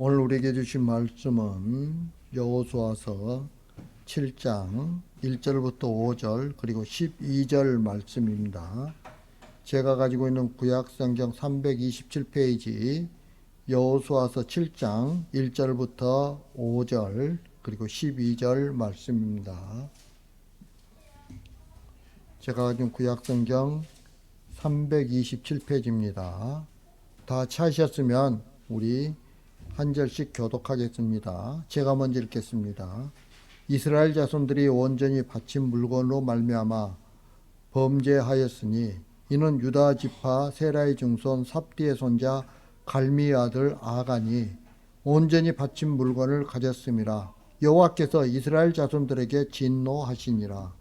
오늘 우리에게 주신 말씀은 여호수아서 7장 1절부터 5절 그리고 12절 말씀입니다. 제가 가지고 있는 구약성경 327페이지 여호수아서 7장 1절부터 5절 그리고 12절 말씀입니다. 제가 가진 구약성경 327페이지입니다. 다 찾으셨으면 우리 한 절씩 교독하겠습니다. 제가 먼저 읽겠습니다. 이스라엘 자손들이 온전히 바친 물건으로 말미암아 범죄하였으니 이는 유다 지파 세라의 증손 삽디의 손자 갈미의 아들 아간이 온전히 바친 물건을 가졌음이라. 여호와께서 이스라엘 자손들에게 진노하시니라.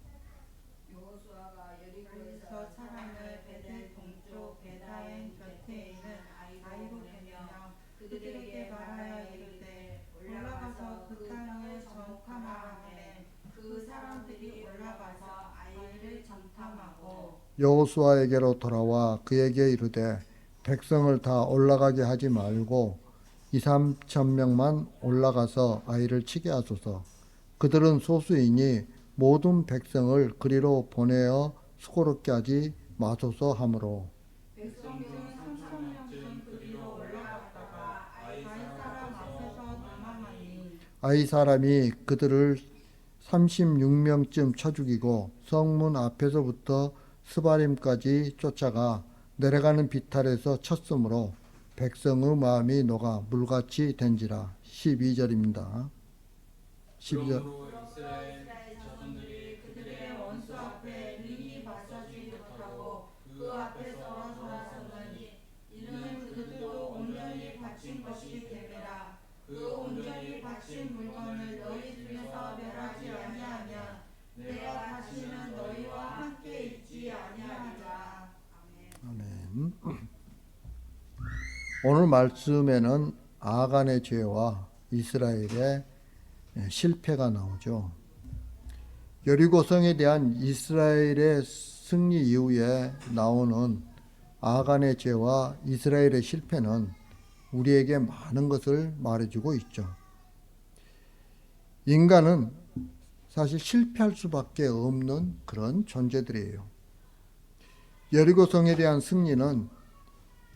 여호수아에게로 돌아와 그에게 이르되 백성을 다 올라가게 하지 말고 2-3천 명만 올라가서 아이를 치게 하소서. 그들은 소수이니 모든 백성을 그리로 보내어 수고롭게 하지 마소서 하므로 백성 중 3,000명쯤 그리로 올라갔다가 아이 사람 앞에서 도망하니 아이 사람이 그들을 36명쯤 쳐 죽이고 성문 앞에서부터 스바림까지 쫓아가 내려가는 비탈에서 쳤으므로 백성의 마음이 녹아 물같이 된지라. 12절입니다. 12절. 이스라엘 자손들이 그들의 원수 앞에 능히 맞서지 못하고 그 앞에서 돌아서더니 이는 그들도 온전히 바친 것이 됨이라. 그 온전히 바친 물건을 너희 중에서 멸하지 아니하면 내가 다시는 너희와 함께 있지 아니하리라. 아멘. 오늘 말씀에는 아간의 죄와 이스라엘의 실패가 나오죠. 여리고성에 대한 이스라엘의 승리 이후에 나오는 아간의 죄와 이스라엘의 실패는 우리에게 많은 것을 말해주고 있죠. 인간은 사실 실패할 수밖에 없는 그런 존재들이에요. 여리고성에 대한 승리는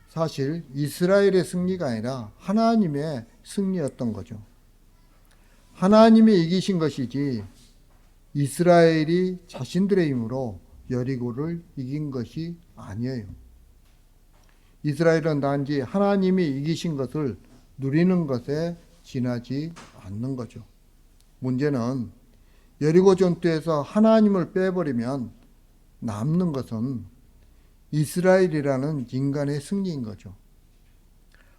사실 이스라엘의 승리가 아니라 하나님의 승리였던 거죠. 하나님이 이기신 것이지 이스라엘이 자신들의 힘으로 여리고를 이긴 것이 아니에요. 이스라엘은 단지 하나님이 이기신 것을 누리는 것에 지나지 않는 거죠. 문제는 여리고 전투에서 하나님을 빼버리면 남는 것은 이스라엘이라는 인간의 승리인 거죠.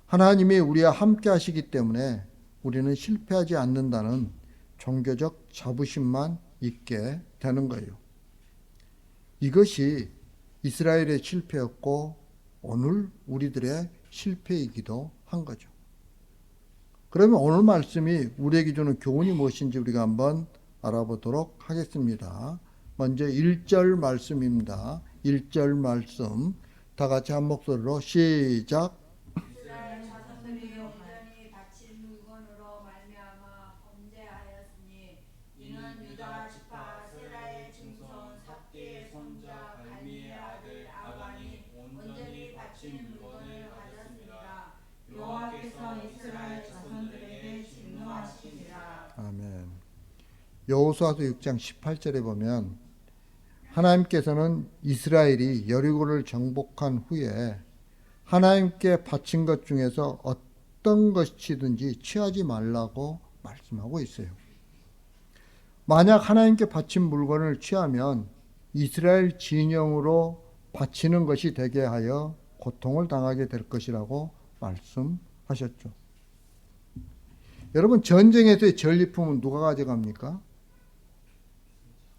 하나님이 우리와 함께 하시기 때문에 우리는 실패하지 않는다는 종교적 자부심만 있게 되는 거예요. 이것이 이스라엘의 실패였고 오늘 우리들의 실패이기도 한 거죠. 그러면 오늘 말씀이 우리에게 주는 교훈이 무엇인지 우리가 한번 알아보도록 하겠습니다. 먼저 1절 말씀입니다. 1절 말씀 다 같이 한 목소리로 시작. 이스라엘 자손들이 온전히 바친 물건으로 말미암아 범죄하였으니 이는 유다 지파 세라의 증손 삽디의 손자 갈미의 아들 아간이 온전히 바친 물건을 가졌습니다. 여호와께서 이스라엘 자손들에게 진노하시니라. 아멘. 여호수아서 6장 18절에 보면 하나님께서는 이스라엘이 여리고를 정복한 후에 하나님께 바친 것 중에서 어떤 것이든지 취하지 말라고 말씀하고 있어요. 만약 하나님께 바친 물건을 취하면 이스라엘 진영으로 바치는 것이 되게 하여 고통을 당하게 될 것이라고 말씀하셨죠. 여러분, 전쟁에서의 전리품은 누가 가져갑니까?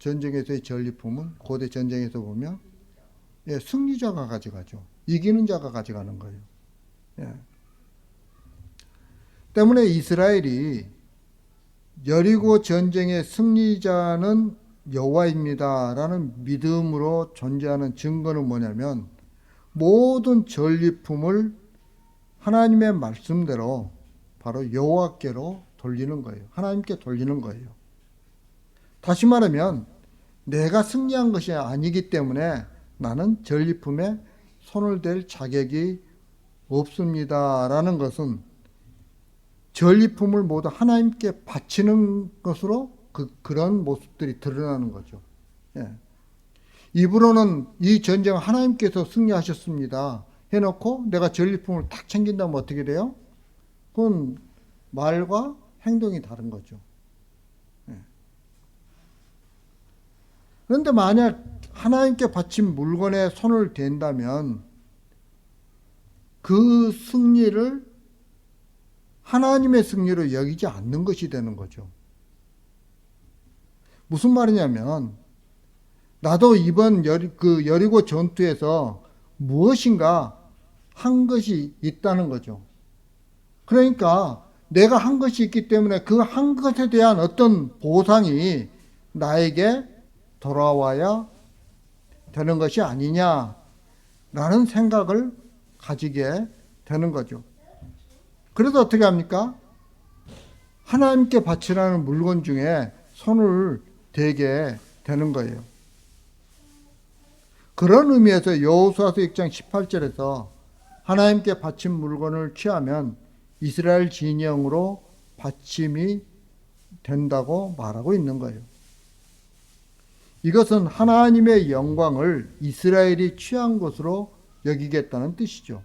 전쟁에서의 전리품은 고대 전쟁에서 보면 승리자가 가져가죠. 이기는 자가 가져가는 거예요. 때문에 이스라엘이 여리고 전쟁의 승리자는 여호와입니다라는 믿음으로 존재하는 증거는 뭐냐면 모든 전리품을 하나님의 말씀대로 바로 여호와께로 돌리는 거예요. 하나님께 돌리는 거예요. 다시 말하면 내가 승리한 것이 아니기 때문에 나는 전리품에 손을 댈 자격이 없습니다라는 것은 전리품을 모두 하나님께 바치는 것으로 그런 모습들이 드러나는 거죠. 예. 입으로는 이 전쟁 하나님께서 승리하셨습니다 해놓고 내가 전리품을 딱 챙긴다면 어떻게 돼요? 그건 말과 행동이 다른 거죠. 예. 그런데 만약 하나님께 바친 물건에 손을 댄다면 그 승리를 하나님의 승리로 여기지 않는 것이 되는 거죠. 무슨 말이냐면 나도 이번 여리고 전투에서 무엇인가 한 것이 있다는 거죠. 그러니까 내가 한 것이 있기 때문에 그 한 것에 대한 어떤 보상이 나에게 돌아와야 되는 것이 아니냐라는 생각을 가지게 되는 거죠. 그래서 어떻게 합니까? 하나님께 바치라는 물건 중에 손을 대게 되는 거예요. 그런 의미에서 여호수아서 6장 18절에서 하나님께 바친 물건을 취하면 이스라엘 진영으로 바침이 된다고 말하고 있는 거예요. 이것은 하나님의 영광을 이스라엘이 취한 것으로 여기겠다는 뜻이죠.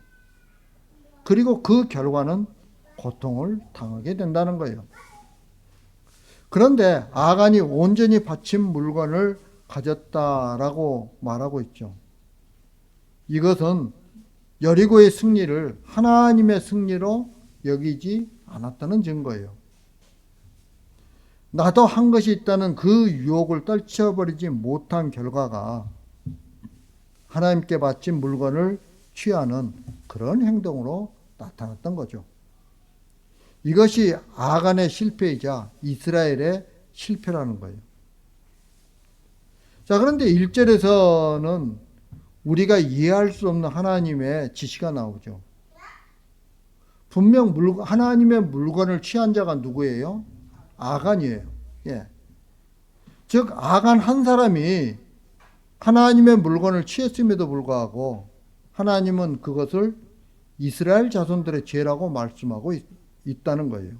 그리고 그 결과는 고통을 당하게 된다는 거예요. 그런데 아간이 온전히 바친 물건을 가졌다라고 말하고 있죠. 이것은 여리고의 승리를 하나님의 승리로 여기지 않았다는 증거예요. 나도 한 것이 있다는 그 유혹을 떨쳐버리지 못한 결과가 하나님께 바친 물건을 취하는 그런 행동으로 나타났던 거죠. 이것이 아간의 실패이자 이스라엘의 실패라는 거예요. 자, 그런데 1절에서는 우리가 이해할 수 없는 하나님의 지시가 나오죠. 분명 하나님의 물건을 취한 자가 누구예요? 아간이에요. 예. 즉 아간 한 사람이 하나님의 물건을 취했음에도 불구하고 하나님은 그것을 이스라엘 자손들의 죄라고 말씀하고 있다는 거예요.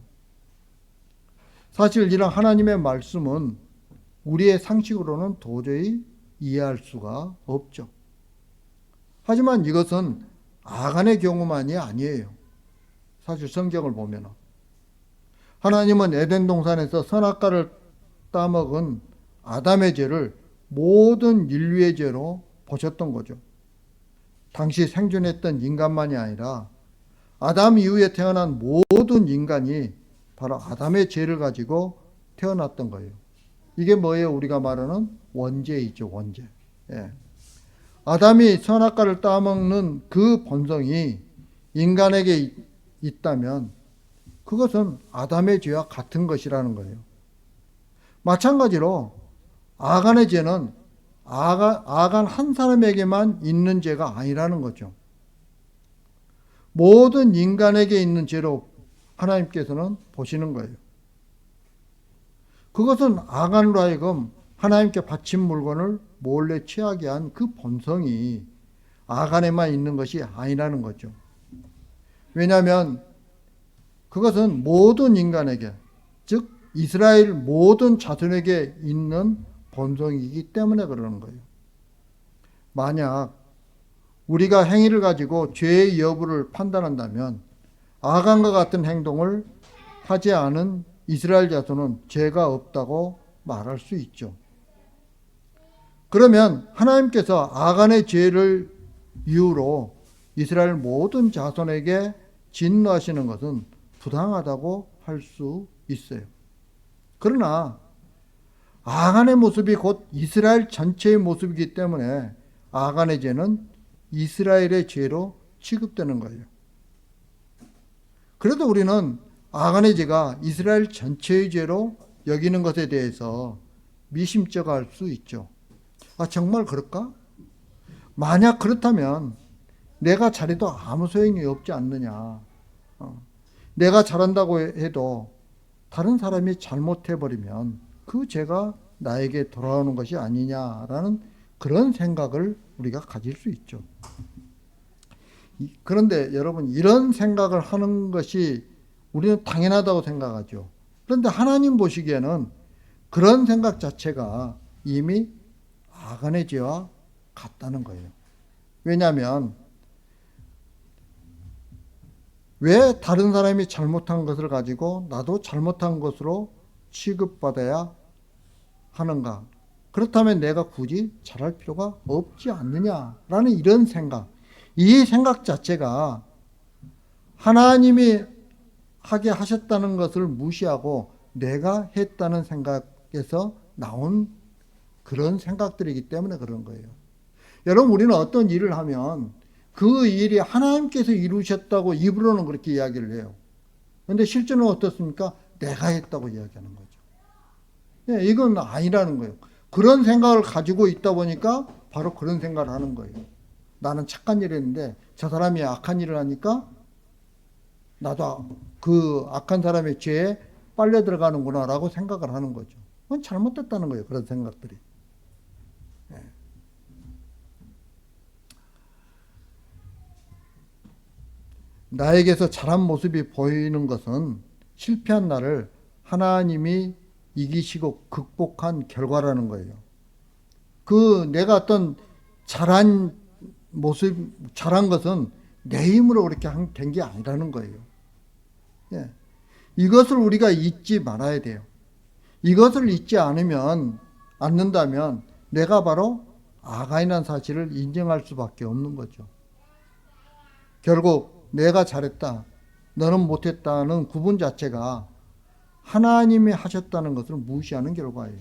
사실 이런 하나님의 말씀은 우리의 상식으로는 도저히 이해할 수가 없죠. 하지만 이것은 아간의 경우만이 아니에요. 사실 성경을 보면 하나님은 에덴 동산에서 선악과를 따먹은 아담의 죄를 모든 인류의 죄로 보셨던 거죠. 당시 생존했던 인간만이 아니라 아담 이후에 태어난 모든 인간이 바로 아담의 죄를 가지고 태어났던 거예요. 이게 뭐예요? 우리가 말하는 원죄이죠, 원죄. 예. 아담이 선악과를 따먹는 그 본성이 인간에게 있다면 그것은 아담의 죄와 같은 것이라는 거예요. 마찬가지로 아간의 죄는 아간 한 사람에게만 있는 죄가 아니라는 거죠. 모든 인간에게 있는 죄로 하나님께서는 보시는 거예요. 그것은 아간으로 하여금 하나님께 바친 물건을 몰래 취하게 한 그 본성이 아간에만 있는 것이 아니라는 거죠. 왜냐하면 그것은 모든 인간에게, 즉 이스라엘 모든 자손에게 있는 본성이기 때문에 그러는 거예요. 만약 우리가 행위를 가지고 죄의 여부를 판단한다면 아간과 같은 행동을 하지 않은 이스라엘 자손은 죄가 없다고 말할 수 있죠. 그러면 하나님께서 아간의 죄를 이유로 이스라엘 모든 자손에게 진노하시는 것은 부당하다고 할 수 있어요. 그러나 아간의 모습이 곧 이스라엘 전체의 모습이기 때문에 아간의 죄는 이스라엘의 죄로 취급되는 거예요. 그래도 우리는 아간의 죄가 이스라엘 전체의 죄로 여기는 것에 대해서 미심쩍어할 수 있죠. 아, 정말 그럴까? 만약 그렇다면 내가 잘해도 아무 소용이 없지 않느냐. 내가 잘한다고 해도 다른 사람이 잘못해버리면 그 죄가 나에게 돌아오는 것이 아니냐라는 그런 생각을 우리가 가질 수 있죠. 그런데 여러분, 이런 생각을 하는 것이 우리는 당연하다고 생각하죠. 그런데 하나님 보시기에는 그런 생각 자체가 이미 아간의 죄와 같다는 거예요. 왜냐하면 왜 다른 사람이 잘못한 것을 가지고 나도 잘못한 것으로 취급받아야 하는가? 그렇다면 내가 굳이 잘할 필요가 없지 않느냐라는 이런 생각, 이 생각 자체가 하나님이 하게 하셨다는 것을 무시하고 내가 했다는 생각에서 나온 그런 생각들이기 때문에 그런 거예요. 여러분, 우리는 어떤 일을 하면 그 일이 하나님께서 이루셨다고 입으로는 그렇게 이야기를 해요. 그런데 실제는 어떻습니까? 내가 했다고 이야기하는 거죠. 네, 이건 아니라는 거예요. 그런 생각을 가지고 있다 보니까 바로 그런 생각을 하는 거예요. 나는 착한 일을 했는데 저 사람이 악한 일을 하니까 나도 그 악한 사람의 죄에 빨려 들어가는구나 라고 생각을 하는 거죠. 그건 잘못됐다는 거예요. 그런 생각들이. 네. 나에게서 잘한 모습이 보이는 것은 실패한 나를 하나님이 이기시고 극복한 결과라는 거예요. 그 내가 어떤 잘한 모습, 잘한 것은 내 힘으로 그렇게 된 게 아니라는 거예요. 예. 이것을 우리가 잊지 말아야 돼요. 이것을 잊지 않는다면 내가 바로 아간이라는 사실을 인정할 수밖에 없는 거죠. 결국 내가 잘했다, 너는 못했다는 구분 자체가 하나님이 하셨다는 것을 무시하는 결과예요.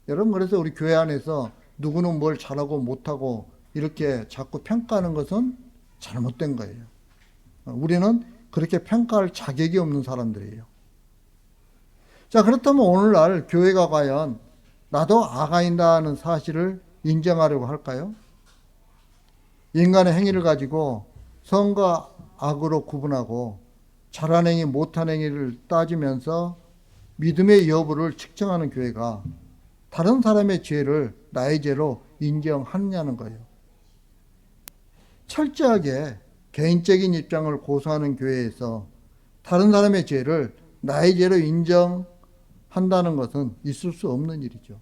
여러분, 그래서 우리 교회 안에서 누구는 뭘 잘하고 못하고 이렇게 자꾸 평가하는 것은 잘못된 거예요. 우리는 그렇게 평가할 자격이 없는 사람들이에요. 자, 그렇다면 오늘날 교회가 과연 나도 아간이다는 사실을 인정하려고 할까요? 인간의 행위를 가지고 선과 악으로 구분하고 잘한 행위, 못한 행위를 따지면서 믿음의 여부를 측정하는 교회가 다른 사람의 죄를 나의 죄로 인정하느냐는 거예요. 철저하게 개인적인 입장을 고수하는 교회에서 다른 사람의 죄를 나의 죄로 인정한다는 것은 있을 수 없는 일이죠.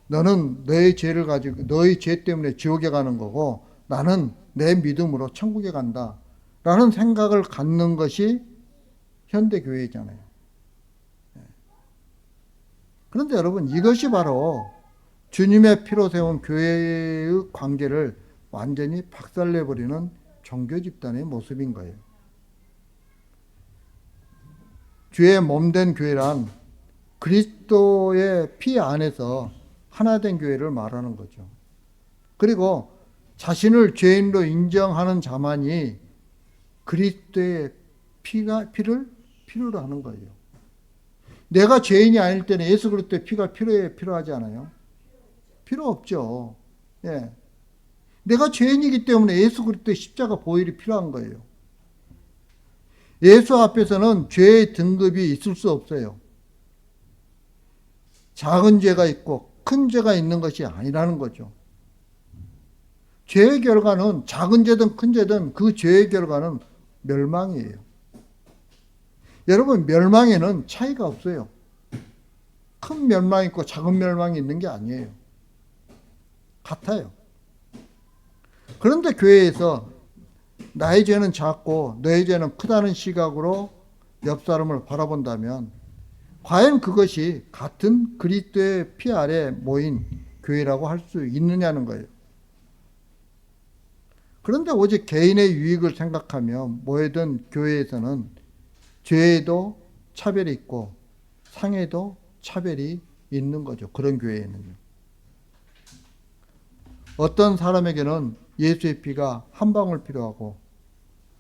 너는 너의 죄를 가지고 너의 죄 때문에 지옥에 가는 거고 나는 내 믿음으로 천국에 간다 라는 생각을 갖는 것이 현대교회잖아요. 그런데 여러분, 이것이 바로 주님의 피로 세운 교회의 관계를 완전히 박살내버리는 종교 집단의 모습인 거예요. 주의 몸된 교회란 그리스도의 피 안에서 하나된 교회를 말하는 거죠. 그리고 자신을 죄인으로 인정하는 자만이 그리스도의 피를 필요로 하는 거예요. 내가 죄인이 아닐 때는 예수 그리스도의 피가 필요하지 않아요? 필요 없죠. 예. 내가 죄인이기 때문에 예수 그리스도의 십자가 보혈이 필요한 거예요. 예수 앞에서는 죄의 등급이 있을 수 없어요. 작은 죄가 있고 큰 죄가 있는 것이 아니라는 거죠. 죄의 결과는 작은 죄든 큰 죄든 그 죄의 결과는 멸망이에요. 여러분, 멸망에는 차이가 없어요. 큰 멸망이 있고 작은 멸망이 있는 게 아니에요. 같아요. 그런데 교회에서 나의 죄는 작고 너의 죄는 크다는 시각으로 옆 사람을 바라본다면 과연 그것이 같은 그리스도의 피 아래 모인 교회라고 할 수 있느냐는 거예요. 그런데 오직 개인의 유익을 생각하며 모여든 교회에서는 죄에도 차별이 있고 상에도 차별이 있는 거죠. 그런 교회에는요. 어떤 사람에게는 예수의 피가 한 방울 필요하고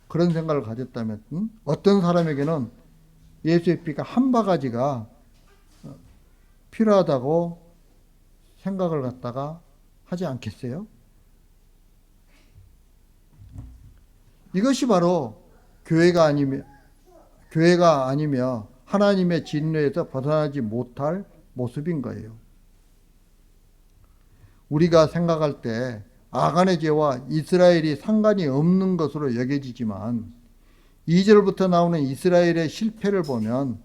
그런 생각을 가졌다면 어떤 사람에게는 예수의 피가 한 바가지가 필요하다고 생각을 갖다가 하지 않겠어요? 이것이 바로 교회가 교회가 아니며 하나님의 진노에서 벗어나지 못할 모습인 거예요. 우리가 생각할 때 아간의 죄와 이스라엘이 상관이 없는 것으로 여겨지지만 2절부터 나오는 이스라엘의 실패를 보면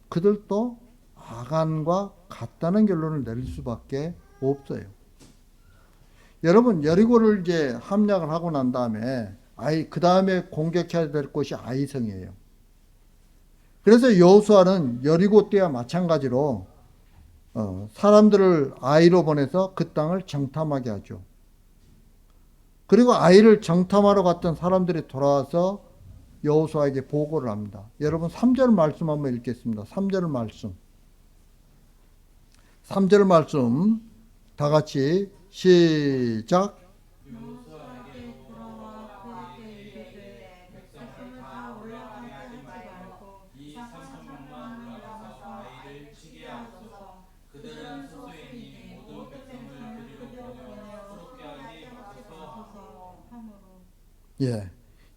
그들도 아간과 같다는 결론을 내릴 수밖에 없어요. 여러분, 여리고를 이제 함락을 하고 난 다음에 그 다음에 공격해야 될 곳이 아이성이에요. 그래서 여호수아는 여리고 때와 마찬가지로 사람들을 아이로 보내서 그 땅을 정탐하게 하죠. 그리고 아이를 정탐하러 갔던 사람들이 돌아와서 여호수아에게 보고를 합니다. 여러분 3절 말씀 한번 읽겠습니다. 3절 말씀. 3절 말씀 다 같이 시작. 여호수아에게 돌아와 그에게 이르되 백성을 다 올라가게 하지 말고 이 3,000명만 올라가서 아이를 치게 하소서. 그들은 소수이니 모든 백성을 그리로 보내어 수롭게 하지 마소서 하므로. 예.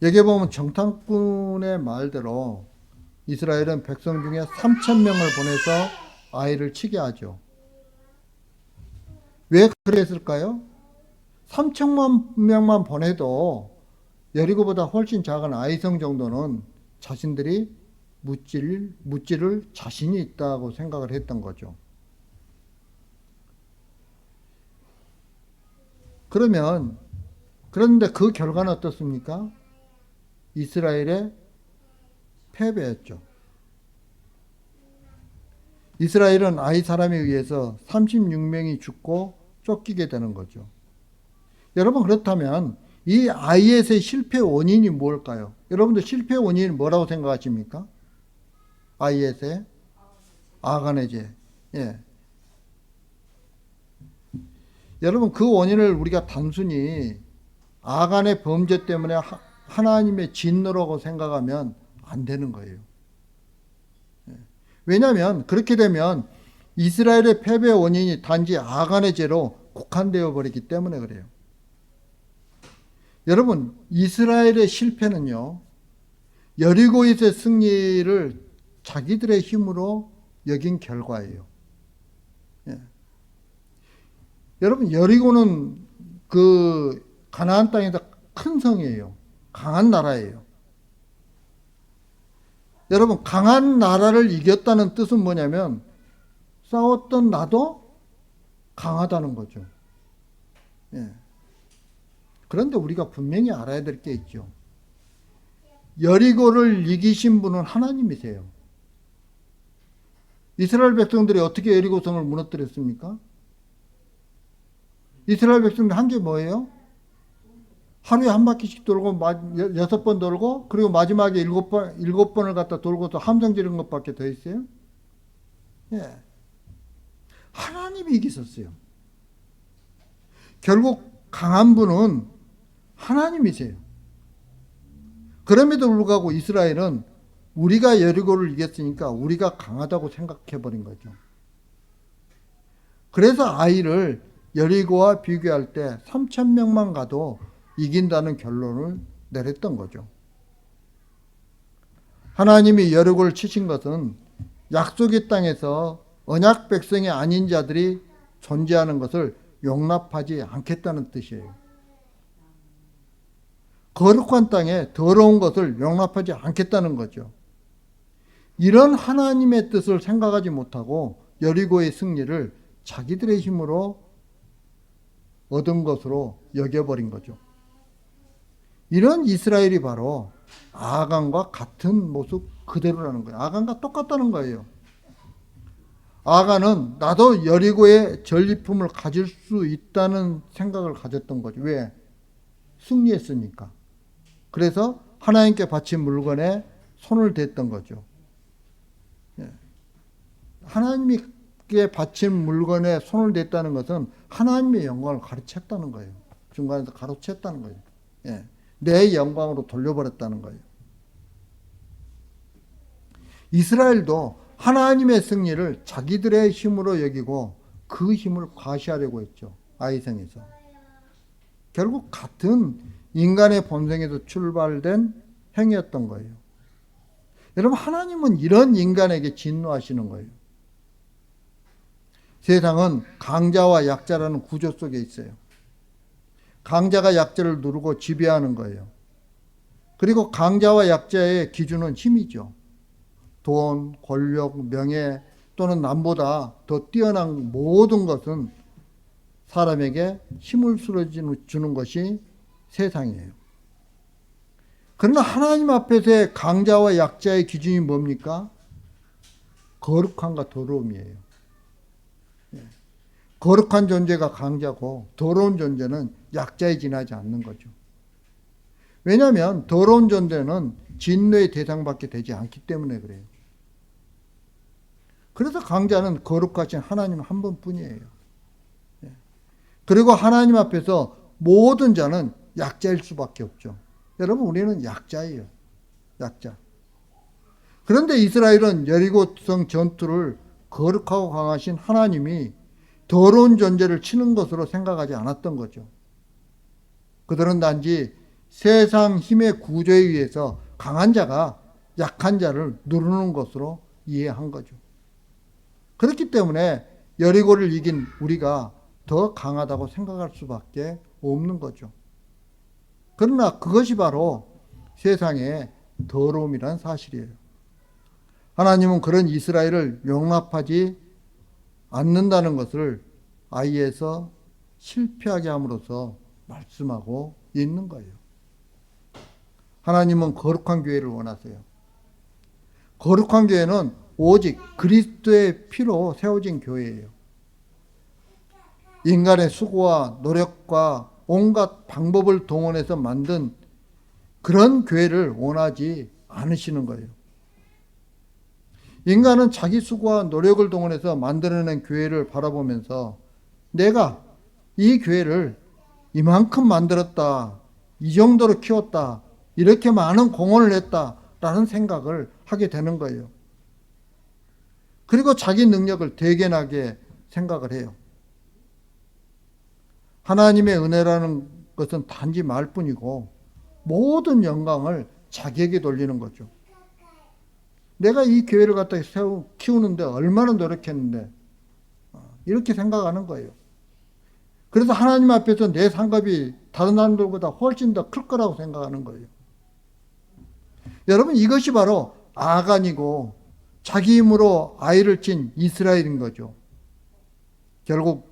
여기 보면 정탐꾼의 말대로 이스라엘은 백성 중에 3,000명을 보내서 아이를 치게 하죠. 왜 그랬을까요? 3,000만 명만 보내도 여리고보다 훨씬 작은 아이성 정도는 자신들이 무찌를 자신이 있다고 생각을 했던 거죠. 그런데 그 결과는 어떻습니까? 이스라엘의 패배였죠. 이스라엘은 아이 사람에 의해서 36명이 죽고 쫓기게 되는 거죠. 여러분, 그렇다면 이 아이에서의 실패 원인이 뭘까요? 여러분들 실패 원인이 뭐라고 생각하십니까? 아이에서의 아간의 죄. 예. 여러분, 그 원인을 우리가 단순히 아간의 범죄 때문에 하나님의 진노라고 생각하면 안 되는 거예요. 왜냐하면 그렇게 되면 이스라엘의 패배 원인이 단지 아간의 죄로 국한되어 버리기 때문에 그래요. 여러분, 이스라엘의 실패는요, 여리고에서의 승리를 자기들의 힘으로 여긴 결과예요. 예. 여러분, 여리고는 그 가나안 땅에서 큰 성이에요. 강한 나라예요. 여러분, 강한 나라를 이겼다는 뜻은 뭐냐면 싸웠던 나도 강하다는 거죠. 예. 그런데 우리가 분명히 알아야 될 게 있죠. 여리고를 이기신 분은 하나님이세요. 이스라엘 백성들이 어떻게 여리고성을 무너뜨렸습니까? 이스라엘 백성들 한 게 뭐예요? 하루에 한 바퀴씩 돌고 6번 돌고 그리고 마지막에 7번을 갖다 돌고서 함성 지른 것밖에 더 있어요? 예. 하나님이 이기셨어요. 결국 강한 분은 하나님이세요. 그럼에도 불구하고 이스라엘은 우리가 여리고를 이겼으니까 우리가 강하다고 생각해 버린 거죠. 그래서 아이를 여리고와 비교할 때 3,000명만 가도 이긴다는 결론을 내렸던 거죠. 하나님이 여리고를 치신 것은 약속의 땅에서 언약 백성이 아닌 자들이 존재하는 것을 용납하지 않겠다는 뜻이에요. 거룩한 땅에 더러운 것을 용납하지 않겠다는 거죠. 이런 하나님의 뜻을 생각하지 못하고 여리고의 승리를 자기들의 힘으로 얻은 것으로 여겨버린 거죠. 이런 이스라엘이 바로 아간과 같은 모습 그대로라는 거예요. 아간과 똑같다는 거예요. 아간은 나도 여리고의 전리품을 가질 수 있다는 생각을 가졌던 거죠. 왜? 승리했으니까. 그래서 하나님께 바친 물건에 손을 댔던 거죠. 하나님께 바친 물건에 손을 댔다는 것은 하나님의 영광을 가로챘다는 거예요. 중간에서 가로챘다는 거예요. 예. 내 영광으로 돌려버렸다는 거예요. 이스라엘도 하나님의 승리를 자기들의 힘으로 여기고 그 힘을 과시하려고 했죠. 아이성에서. 결국 같은 인간의 본성에서 출발된 행위였던 거예요. 여러분, 하나님은 이런 인간에게 진노하시는 거예요. 세상은 강자와 약자라는 구조 속에 있어요. 강자가 약자를 누르고 지배하는 거예요. 그리고 강자와 약자의 기준은 힘이죠. 돈, 권력, 명예 또는 남보다 더 뛰어난 모든 것은 사람에게 힘을 실어주는 것이 세상이에요. 그러나 하나님 앞에서의 강자와 약자의 기준이 뭡니까? 거룩함과 더러움이에요. 거룩한 존재가 강자고 더러운 존재는 약자에 지나지 않는 거죠. 왜냐하면 더러운 존재는 진노의 대상밖에 되지 않기 때문에 그래요. 그래서 강자는 거룩하신 하나님 한 분뿐이에요. 그리고 하나님 앞에서 모든 자는 약자일 수밖에 없죠. 여러분, 우리는 약자예요. 약자. 그런데 이스라엘은 여리고성 전투를 거룩하고 강하신 하나님이 더러운 존재를 치는 것으로 생각하지 않았던 거죠. 그들은 단지 세상 힘의 구조에 의해서 강한 자가 약한 자를 누르는 것으로 이해한 거죠. 그렇기 때문에 여리고를 이긴 우리가 더 강하다고 생각할 수밖에 없는 거죠. 그러나 그것이 바로 세상의 더러움이란 사실이에요. 하나님은 그런 이스라엘을 용납하지 않는다는 것을 아이에서 실패하게 함으로써 말씀하고 있는 거예요. 하나님은 거룩한 교회를 원하세요. 거룩한 교회는 오직 그리스도의 피로 세워진 교회예요. 인간의 수고와 노력과 온갖 방법을 동원해서 만든 그런 교회를 원하지 않으시는 거예요. 인간은 자기 수고와 노력을 동원해서 만들어낸 교회를 바라보면서 내가 이 교회를 이만큼 만들었다, 이 정도로 키웠다, 이렇게 많은 공헌을 했다라는 생각을 하게 되는 거예요. 그리고 자기 능력을 대견하게 생각을 해요. 하나님의 은혜라는 것은 단지 말뿐이고 모든 영광을 자기에게 돌리는 거죠. 내가 이 교회를 갖다 키우는데 얼마나 노력했는데 이렇게 생각하는 거예요. 그래서 하나님 앞에서 내 상급이 다른 사람들보다 훨씬 더 클 거라고 생각하는 거예요. 여러분, 이것이 바로 아간이고 자기 힘으로 아이를 친 이스라엘인 거죠. 결국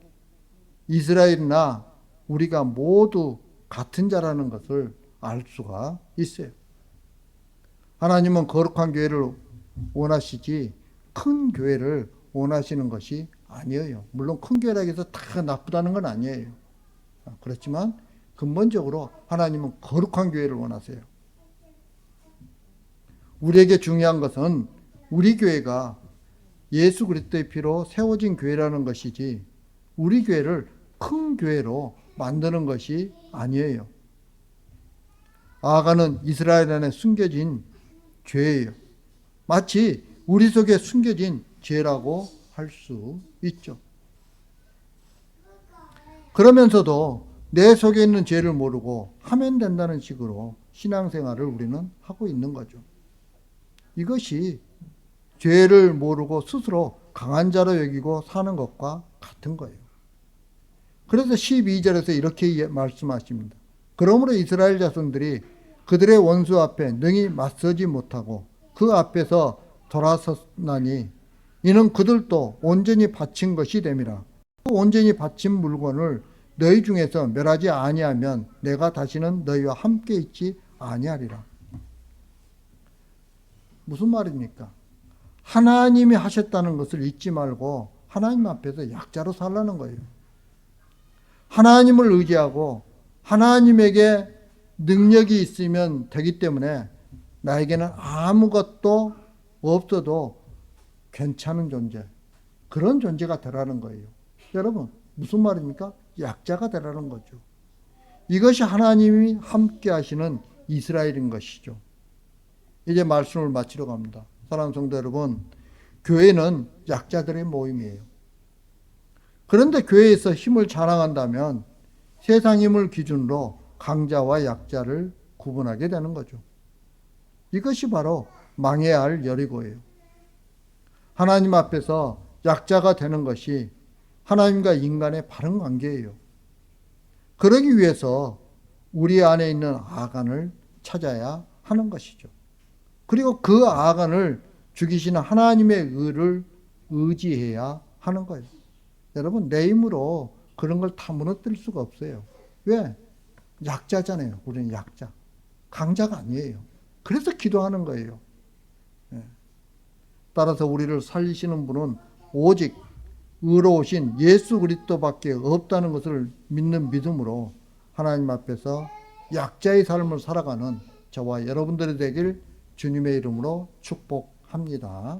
이스라엘이나 우리가 모두 같은 자라는 것을 알 수가 있어요. 하나님은 거룩한 교회를 원하시지 큰 교회를 원하시는 것이 아니에요. 물론 큰 교회라고 해서 다 나쁘다는 건 아니에요. 그렇지만 근본적으로 하나님은 거룩한 교회를 원하세요. 우리에게 중요한 것은 우리 교회가 예수 그리스도의 피로 세워진 교회라는 것이지 우리 교회를 큰 교회로 만드는 것이 아니에요. 아가는 이스라엘 안에 숨겨진 죄예요. 마치 우리 속에 숨겨진 죄라고 할 수 있죠. 그러면서도 내 속에 있는 죄를 모르고 하면 된다는 식으로 신앙생활을 우리는 하고 있는 거죠. 이것이 죄를 모르고 스스로 강한 자로 여기고 사는 것과 같은 거예요. 그래서 12절에서 이렇게 말씀하십니다. 그러므로 이스라엘 자손들이 그들의 원수 앞에 능히 맞서지 못하고 그 앞에서 돌아섰나니 이는 그들도 온전히 바친 것이 됨이라. 그 온전히 바친 물건을 너희 중에서 멸하지 아니하면 내가 다시는 너희와 함께 있지 아니하리라. 무슨 말입니까? 하나님이 하셨다는 것을 잊지 말고 하나님 앞에서 약자로 살라는 거예요. 하나님을 의지하고 하나님에게 능력이 있으면 되기 때문에 나에게는 아무것도 없어도 괜찮은 존재, 그런 존재가 되라는 거예요. 여러분, 무슨 말입니까? 약자가 되라는 거죠. 이것이 하나님이 함께 하시는 이스라엘인 것이죠. 이제 말씀을 마치러 갑니다. 사랑하는 성도 여러분, 교회는 약자들의 모임이에요. 그런데 교회에서 힘을 자랑한다면 세상 힘을 기준으로 강자와 약자를 구분하게 되는 거죠. 이것이 바로 망해야 할 여리고예요. 하나님 앞에서 약자가 되는 것이 하나님과 인간의 바른 관계예요. 그러기 위해서 우리 안에 있는 아간을 찾아야 하는 것이죠. 그리고 그 아간을 죽이시는 하나님의 의를 의지해야 하는 거예요. 여러분, 내 힘으로 그런 걸 다 무너뜨릴 수가 없어요. 왜? 약자잖아요. 우리는 약자. 강자가 아니에요. 그래서 기도하는 거예요. 따라서 우리를 살리시는 분은 오직 의로우신 예수 그리스도밖에 없다는 것을 믿는 믿음으로 하나님 앞에서 약자의 삶을 살아가는 저와 여러분들이 되길 주님의 이름으로 축복합니다.